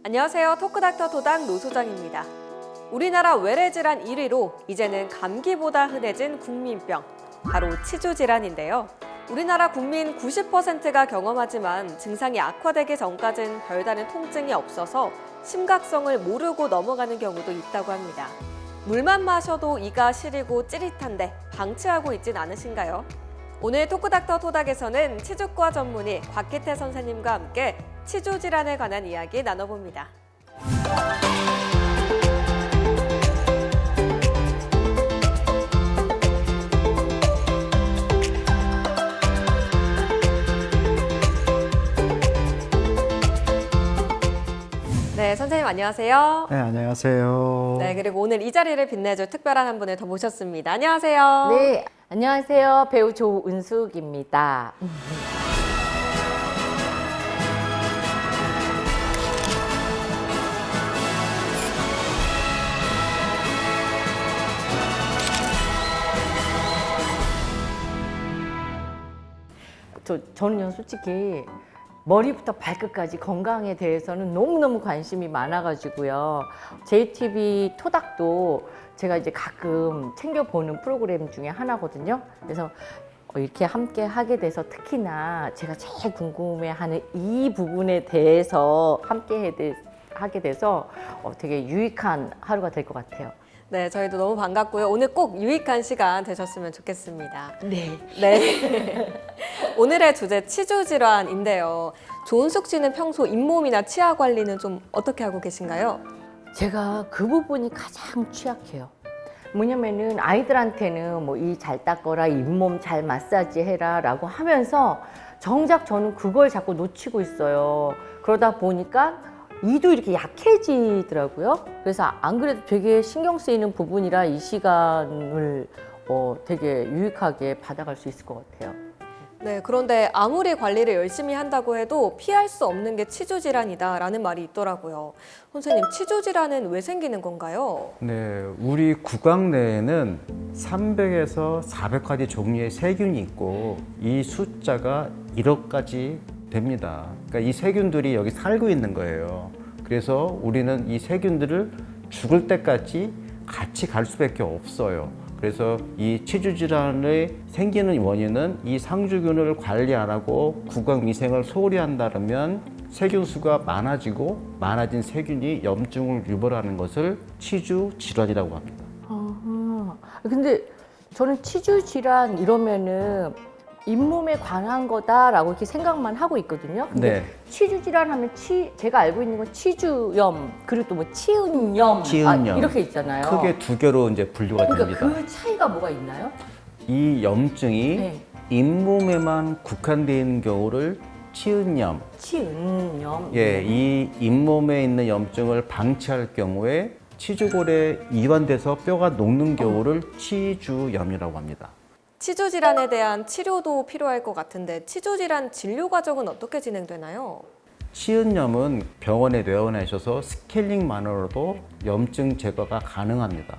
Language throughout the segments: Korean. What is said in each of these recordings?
안녕하세요. 토크닥터 토닥 노소장입니다. 우리나라 외래질환 1위로 이제는 감기보다 흔해진 국민병, 바로 치주질환인데요. 우리나라 국민 90%가 경험하지만 증상이 악화되기 전까진 별다른 통증이 없어서 심각성을 모르고 넘어가는 경우도 있다고 합니다. 물만 마셔도 이가 시리고 찌릿한데 방치하고 있진 않으신가요? 오늘 토크닥터 토닥에서는 치주과 전문의 곽기태 선생님과 함께 치주 질환에 관한 이야기 나눠봅니다. 네, 선생님 안녕하세요. 네, 안녕하세요. 네, 그리고 오늘 이 자리를 빛내줄 특별한 한 분을 더 모셨습니다. 안녕하세요. 네, 안녕하세요. 배우 조은숙입니다. 저는요, 솔직히 머리부터 발끝까지 건강에 대해서는 너무너무 관심이 많아가지고요. JTB 토닥도 제가 이제 가끔 챙겨보는 프로그램 중에 하나거든요. 그래서 이렇게 함께 하게 돼서 특히나 제가 제일 궁금해하는 이 부분에 대해서 함께 하게 돼서 되게 유익한 하루가 될 것 같아요. 네, 저희도 너무 반갑고요. 오늘 꼭 유익한 시간 되셨으면 좋겠습니다. 네. 네. 오늘의 주제 치주 질환인데요. 조은숙 씨는 평소 잇몸이나 치아 관리는 좀 어떻게 하고 계신가요? 제가 그 부분이 가장 취약해요. 뭐냐면은 아이들한테는 뭐 이 잘 닦거라, 잇몸 잘 마사지 해라 라고 하면서 정작 저는 그걸 자꾸 놓치고 있어요. 그러다 보니까 이도 이렇게 약해지더라고요. 그래서 안 그래도 되게 신경 쓰이는 부분이라 이 시간을 되게 유익하게 받아갈 수 있을 것 같아요. 네, 그런데 아무리 관리를 열심히 한다고 해도 피할 수 없는 게 치주 질환이다라는 말이 있더라고요. 선생님, 치주 질환은 왜 생기는 건가요? 네, 우리 구강 내에는 300에서 400가지 종류의 세균이 있고 이 숫자가 1억까지 됩니다. 그러니까 이 세균들이 여기 살고 있는 거예요. 그래서 우리는 이 세균들을 죽을 때까지 같이 갈 수밖에 없어요. 그래서 이 치주 질환이 생기는 원인은 이 상주균을 관리 안 하고 구강 위생을 소홀히 한다면 세균 수가 많아지고 많아진 세균이 염증을 유발하는 것을 치주 질환이라고 합니다. 근데 저는 치주 질환 이러면은 잇몸에 관한 거다라고 이렇게 생각만 하고 있거든요. 근데 네. 치주 질환 하면 제가 알고 있는 건 치주염 그리고 또 뭐 치은염, 치은염. 이렇게 있잖아요. 크게 두 개로 이제 분류가 그러니까 됩니다. 그 차이가 뭐가 있나요? 이 염증이 네. 잇몸에만 국한되어 있는 경우를 치은염. 치은염. 예, 이 잇몸에 있는 염증을 방치할 경우에 치주골에 이완돼서 뼈가 녹는 경우를 치주염이라고 합니다. 치주 질환에 대한 치료도 필요할 것 같은데 치주 질환 진료 과정은 어떻게 진행되나요? 치은염은 병원에 내원하셔서 스케일링만으로도 염증 제거가 가능합니다.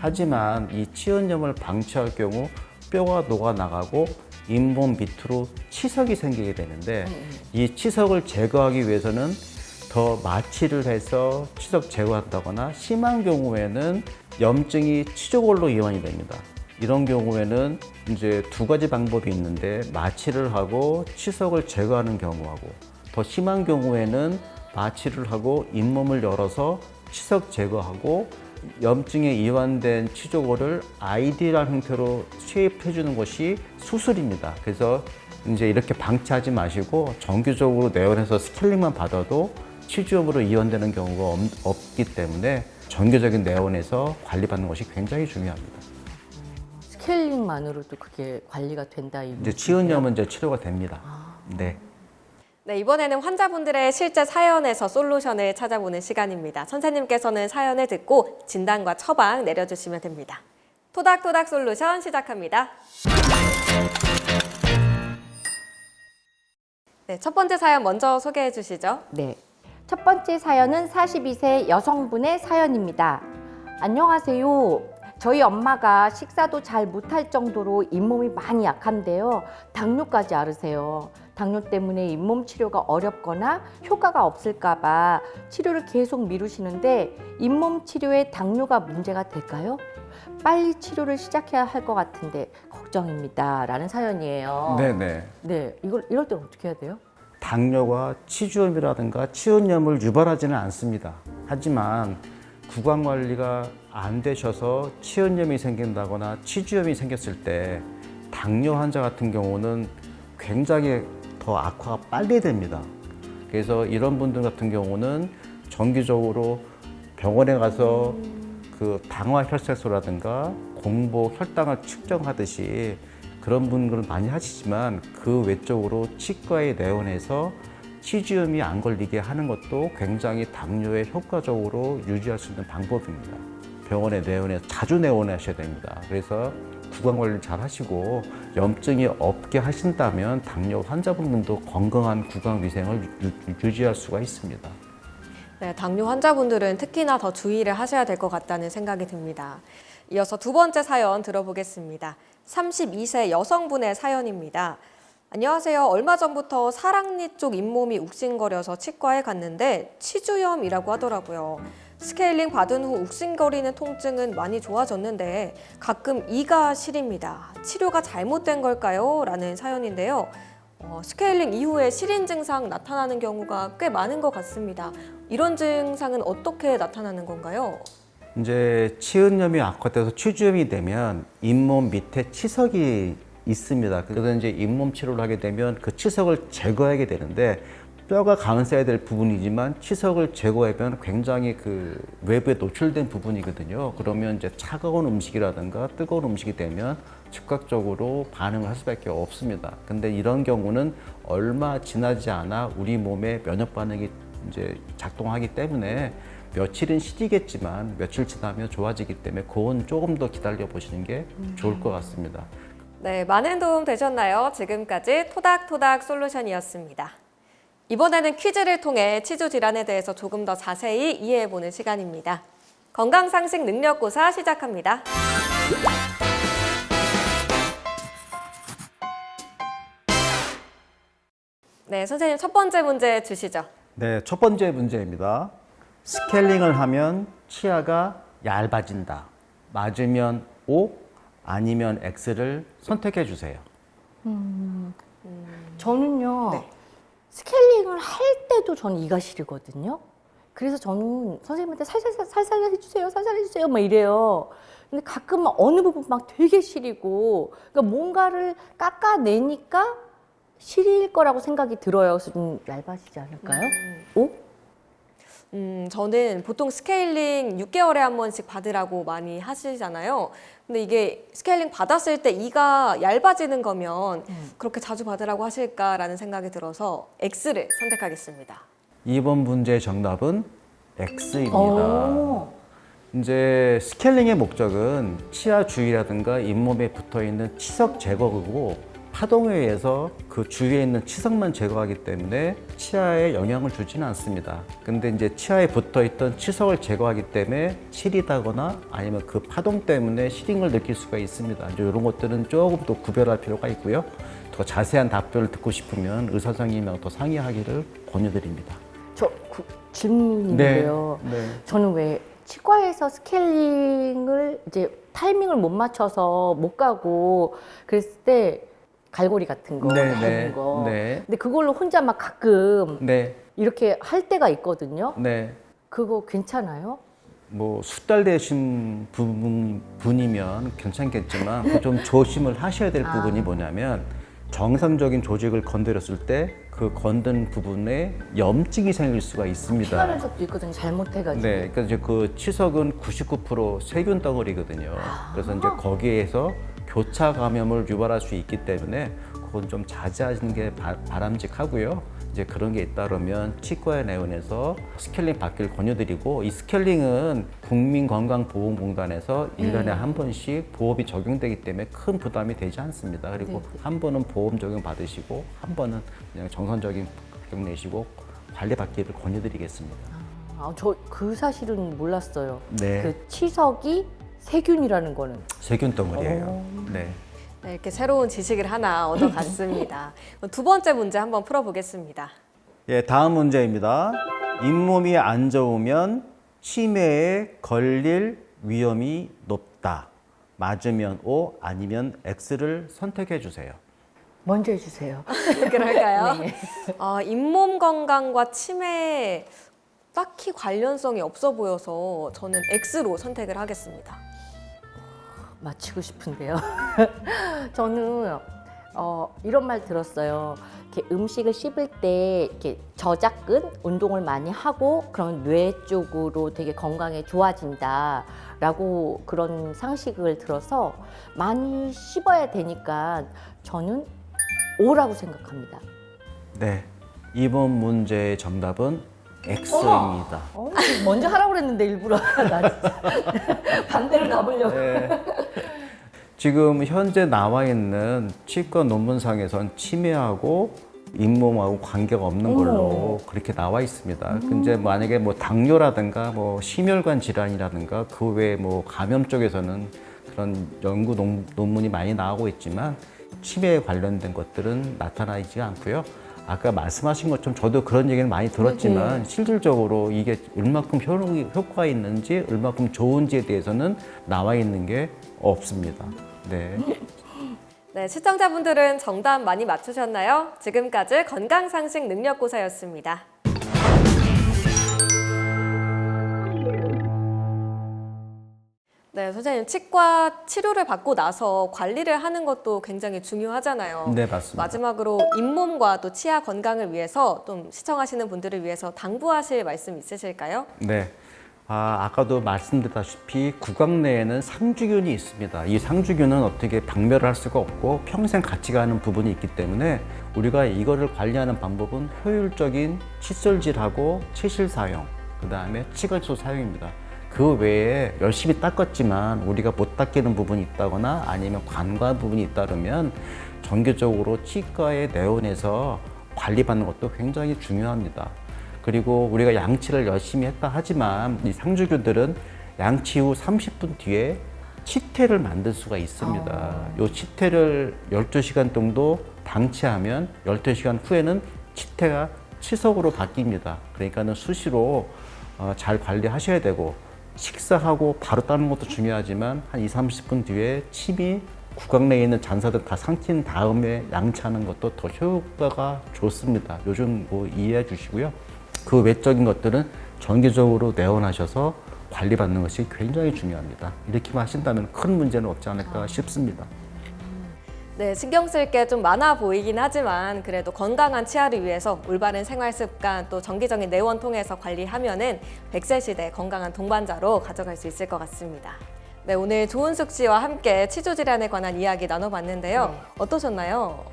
하지만 이 치은염을 방치할 경우 뼈가 녹아나가고 잇몸 밑으로 치석이 생기게 되는데 이 치석을 제거하기 위해서는 더 마취를 해서 치석 제거한다거나 심한 경우에는 염증이 치주골로 이완이 됩니다. 이런 경우에는 이제 두 가지 방법이 있는데 마취를 하고 치석을 제거하는 경우하고 더 심한 경우에는 마취를 하고 잇몸을 열어서 치석 제거하고 염증에 이완된 치주골을 아이디얼 형태로 쉐입해 주는 것이 수술입니다. 그래서 이제 이렇게 방치하지 마시고 정기적으로 내원해서 스케일링만 받아도 치주염으로 이완되는 경우가 없기 때문에 정기적인 내원에서 관리받는 것이 굉장히 중요합니다. 스케일링만으로도 그게 관리가 된다. 이제 치은염은 이제 치료가 됩니다. 네. 네, 이번에는 환자분들의 실제 사연에서 솔루션을 찾아보는 시간입니다. 선생님께서는 사연을 듣고 진단과 처방 내려주시면 됩니다. 토닥토닥 솔루션 시작합니다. 네, 첫 번째 사연 먼저 소개해 주시죠. 네. 첫 번째 사연은 42세 여성분의 사연입니다. 안녕하세요. 저희 엄마가 식사도 잘 못할 정도로 잇몸이 많이 약한데요. 당뇨까지 앓으세요. 당뇨 때문에 잇몸 치료가 어렵거나 효과가 없을까봐 치료를 계속 미루시는데 잇몸 치료에 당뇨가 문제가 될까요? 빨리 치료를 시작해야 할 것 같은데 걱정입니다. 라는 사연이에요. 네네. 네, 이럴 때는 어떻게 해야 돼요? 당뇨가 치주염이라든가 치은염을 유발하지는 않습니다. 하지만 구강 관리가 안 되셔서 치은염이 생긴다거나 치주염이 생겼을 때 당뇨 환자 같은 경우는 굉장히 더 악화가 빨리 됩니다. 그래서 이런 분들 같은 경우는 정기적으로 병원에 가서 그 당화 혈색소라든가 공복 혈당을 측정하듯이 그런 분들은 많이 하시지만 그 외적으로 치과에 내원해서 치주염이 안 걸리게 하는 것도 굉장히 당뇨에 효과적으로 유지할 수 있는 방법입니다. 병원에 내원해서 자주 내원하셔야 됩니다. 그래서 구강 관리를 잘 하시고 염증이 없게 하신다면 당뇨 환자분들도 건강한 구강 위생을 유지할 수가 있습니다. 네, 당뇨 환자분들은 특히나 더 주의를 하셔야 될 것 같다는 생각이 듭니다. 이어서 두 번째 사연 들어보겠습니다. 32세 여성분의 사연입니다. 안녕하세요. 얼마 전부터 사랑니 쪽 잇몸이 욱신거려서 치과에 갔는데 치주염이라고 하더라고요. 스케일링 받은 후 욱신거리는 통증은 많이 좋아졌는데 가끔 이가 시립니다. 치료가 잘못된 걸까요? 라는 사연인데요. 스케일링 이후에 시린 증상 나타나는 경우가 꽤 많은 것 같습니다. 이런 증상은 어떻게 나타나는 건가요? 이제 치은염이 악화돼서 치주염이 되면 잇몸 밑에 치석이 있습니다. 그래서 이제 잇몸 치료를 하게 되면 그 치석을 제거하게 되는데 뼈가 감싸야 될 부분이지만 치석을 제거하면 굉장히 그 외부에 노출된 부분이거든요. 그러면 이제 차가운 음식이라든가 뜨거운 음식이 되면 즉각적으로 반응을 할 수밖에 없습니다. 근데 이런 경우는 얼마 지나지 않아 우리 몸에 면역 반응이 이제 작동하기 때문에 며칠은 시리겠지만 며칠 지나면 좋아지기 때문에 그건 조금 더 기다려 보시는 게 좋을 것 같습니다. 네, 많은 도움 되셨나요? 지금까지 토닥토닥 솔루션이었습니다. 이번에는 퀴즈를 통해 치주 질환에 대해서 조금 더 자세히 이해해보는 시간입니다. 건강상식 능력고사 시작합니다. 네, 선생님 첫 번째 문제 주시죠. 네, 첫 번째 문제입니다. 스케일링을 하면 치아가 얇아진다. 맞으면 O, 아니면 X를 선택해 주세요. 저는요, 네. 스케일링을 할 때도 저는 이가 시리거든요. 그래서 저는 선생님한테 살살 해주세요, 살살 해주세요, 막 이래요. 근데 가끔 어느 부분 막 되게 시리고, 그러니까 뭔가를 깎아내니까 시릴 거라고 생각이 들어요. 그래서 좀 얇아지지 않을까요? 오? 저는 보통 스케일링 6개월에 한 번씩 받으라고 많이 하시잖아요. 근데 이게 스케일링 받았을 때 이가 얇아지는 거면 그렇게 자주 받으라고 하실까라는 생각이 들어서 X를 선택하겠습니다. 2번 문제의 정답은 X입니다. 오. 이제 스케일링의 목적은 치아 주위라든가 잇몸에 붙어 있는 치석 제거고 파동에 의해서 그 주위에 있는 치석만 제거하기 때문에 치아에 영향을 주지는 않습니다. 근데 이제 치아에 붙어 있던 치석을 제거하기 때문에 시리다거나 아니면 그 파동 때문에 시림을 느낄 수가 있습니다. 이제 이런 것들은 조금 더 구별할 필요가 있고요. 더 자세한 답변을 듣고 싶으면 의사 선생님하고 더 상의하기를 권유드립니다. 저 질문인데요. 네. 저는 왜 치과에서 스케일링을 이제 타이밍을 못 맞춰서 못 가고 그랬을 때 갈고리 같은 거 하는 거. 네. 근데 그걸로 혼자 막 가끔 네. 이렇게 할 때가 있거든요. 네. 그거 괜찮아요? 뭐 숙달되신 분이면 괜찮겠지만 좀 조심을 하셔야 될 부분이 뭐냐면 정상적인 조직을 건드렸을 때 그 건든 부분에 염증이 생길 수가 있습니다. 피가 날 적도 있거든요. 잘못해가지고. 네, 그러니까 이제 그 치석은 99% 세균 덩어리거든요. 그래서 이제 거기에서 교차 감염을 유발할 수 있기 때문에 그건 좀 자제하시는 게 바람직하고요. 이제 그런 게 있다 그러면 치과에 내원해서 스케일링 받기를 권유드리고 이 스케일링은 국민건강보험공단에서 1년에 한 번씩 보험이 적용되기 때문에 큰 부담이 되지 않습니다. 그리고 한 번은 보험 적용 받으시고 한 번은 그냥 정상적인 가격 내시고 관리받기를 권유드리겠습니다. 저 그 사실은 몰랐어요. 네. 그 치석이 세균이라는 거는. 세균 덩어리예요. 네. 네, 이렇게 새로운 지식을 하나 얻어갔습니다. 두 번째 문제 한번 풀어보겠습니다. 예, 다음 문제입니다. 잇몸이 안 좋으면 치매에 걸릴 위험이 높다. 맞으면 O, 아니면 X를 선택해 주세요. 먼저 해주세요. 그럴까요? 네. 잇몸 건강과 치매에 딱히 관련성이 없어 보여서 저는 X로 선택을 하겠습니다. 맞히고 싶은데요. 저는 이런 말 들었어요. 이렇게 음식을 씹을 때 이렇게 저작근 운동을 많이 하고 그런 뇌 쪽으로 되게 건강에 좋아진다라고 그런 상식을 들어서 많이 씹어야 되니까 저는 O라고 생각합니다. 네, 이번 문제의 정답은 X입니다. 먼저 하라고 그랬는데 일부러 나 진짜 반대로 가보려고. 네. 지금 현재 나와 있는 치과 논문상에선 치매하고 잇몸하고 관계가 없는 걸로 그렇게 나와 있습니다. 근데 만약에 뭐 당뇨라든가 뭐 심혈관 질환이라든가 그 외에 뭐 감염 쪽에서는 그런 연구 논문이 많이 나오고 있지만 치매에 관련된 것들은 나타나지 않고요. 아까 말씀하신 것처럼 저도 그런 얘기를 많이 들었지만 실질적으로 이게 얼마큼 효과가 있는지 얼마큼 좋은지에 대해서는 나와 있는 게 없습니다. 네. 네, 시청자분들은 정답 많이 맞추셨나요? 지금까지 건강상식 능력고사였습니다. 네, 선생님, 치과 치료를 받고 나서 관리를 하는 것도 굉장히 중요하잖아요. 네, 맞습니다. 마지막으로 잇몸과 또 치아 건강을 위해서 좀 시청하시는 분들을 위해서 당부하실 말씀 있으실까요? 네. 아까도 말씀드렸다시피 구강 내에는 상주균이 있습니다. 이 상주균은 어떻게 박멸을 할 수가 없고 평생 같이 가는 부분이 있기 때문에 우리가 이거를 관리하는 방법은 효율적인 칫솔질하고 치실 사용, 그 다음에 치갈소 사용입니다. 그 외에 열심히 닦았지만 우리가 못 닦이는 부분이 있다거나 아니면 관과 부분이 있다 그러면 정기적으로 치과에 내원해서 관리받는 것도 굉장히 중요합니다. 그리고 우리가 양치를 열심히 했다 하지만 이 상주균들은 양치 후 30분 뒤에 치태를 만들 수가 있습니다. 이 치태를 12시간 정도 방치하면 12시간 후에는 치태가 치석으로 바뀝니다. 그러니까는 수시로 잘 관리하셔야 되고 식사하고 바로 닦는 것도 중요하지만 한 20-30분 뒤에 침이 구강 내에 있는 잔사들 다 삼킨 다음에 양치하는 것도 더 효과가 좋습니다. 요즘 뭐 이해해 주시고요. 그 외적인 것들은 정기적으로 내원하셔서 관리받는 것이 굉장히 중요합니다. 이렇게만 하신다면 큰 문제는 없지 않을까 싶습니다. 네, 신경 쓸 게 좀 많아 보이긴 하지만 그래도 건강한 치아를 위해서 올바른 생활 습관 또 정기적인 내원 통해서 관리하면은 100세 시대 건강한 동반자로 가져갈 수 있을 것 같습니다. 네, 오늘 조은숙 씨와 함께 치주 질환에 관한 이야기 나눠봤는데요. 네. 어떠셨나요?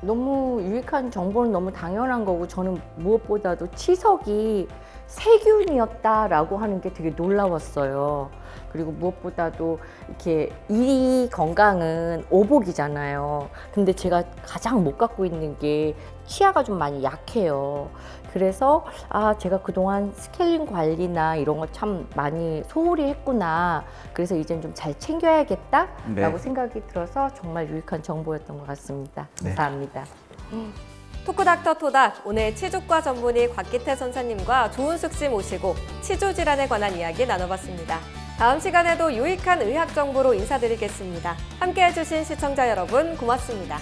너무 유익한 정보는 너무 당연한 거고 저는 무엇보다도 치석이 세균이었다라고 하는 게 되게 놀라웠어요. 그리고 무엇보다도 이렇게 이 건강은 오복이잖아요. 근데 제가 가장 못 갖고 있는 게 치아가 좀 많이 약해요. 그래서 제가 그동안 스케일링 관리나 이런 거 참 많이 소홀히 했구나. 그래서 이제는 좀 잘 챙겨야겠다라고 네. 생각이 들어서 정말 유익한 정보였던 것 같습니다. 네. 감사합니다. 토크닥터 토닥, 오늘 치주과 전문의 곽기태 선생님과 조은숙 씨 모시고 치주 질환에 관한 이야기 나눠봤습니다. 다음 시간에도 유익한 의학 정보로 인사드리겠습니다. 함께해 주신 시청자 여러분 고맙습니다.